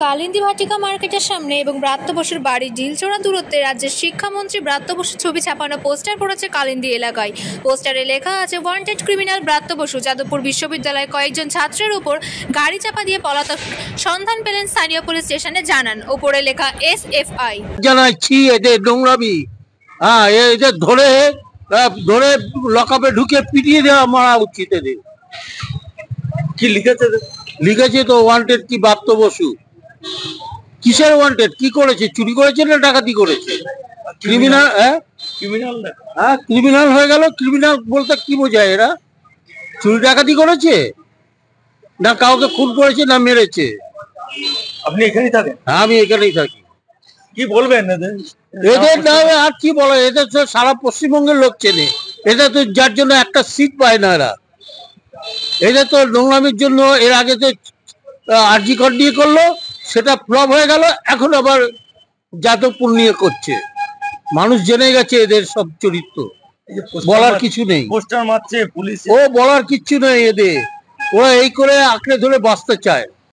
কালিন্দী ভাটিকা মার্কেটের সামনে এবং ব্রাত্য বসুর বাড়ির ঢিলছোড়া দূরত্বে রাজ্যের শিক্ষামন্ত্রী ব্রাত্য বসুর ছবি ছাপানো পোস্টার পড়েছে কালিন্দী এলাকায়। পোস্টারে লেখা আছে, ওয়ান্টেড ক্রিমিনাল ব্রাত্য বসু। যাদবপুর বিশ্ববিদ্যালয়ে কয়েকজন ছাত্রের উপর গাড়ি চাপা দিয়ে পলাতক সন্ধান পেলেন স্থানীয় পুলিশ স্টেশনে জানান। ওপরে লেখা SFI। জানাচ্ছি এদের নোংরামি, এদের ধরে ধরে লকআপে ঢুকে পিটিয়ে দেওয়া মারা উচিত। এদের কি লিখেছে তো ওয়ান্টেড কি ব্রাত্য বসু। কিসের ওয়ান্টেড? কি করেছে? চুরি করেছে না ডাকাতি করেছে? ক্রিমিনাল। ক্রিমিনাল হয়ে গেল। ক্রিমিনাল বলতে কি বোঝায়? এরা চুরি ডাকাতি করেছে না কাউকে খুন করেছে না মেরেছে? আপনি এখানেই থাকেন? হ্যাঁ, আমি এখানেই থাকি। কি বলবেন এদের নামে আর কি বলে? এদের তো সারা পশ্চিমবঙ্গের লোক চেনে। এদের তো যার জন্য একটা সিট পায় না এরা। এদের তো নোংরামির জন্য এর আগে তো আরজি কর নিয়ে করলো, সেটা ফ্লপ হয়ে গেল। এখন আবার যাদবপুর নিয়ে করছে। মানুষ জেনে গেছে এদের সব চরিত্র, বলার কিছু নেই। পোস্টার মারছে পুলিশ, ও বলার কিচ্ছু নেই এদের। ওরা এই করে আঁকড়ে ধরে বাঁচতে চায়।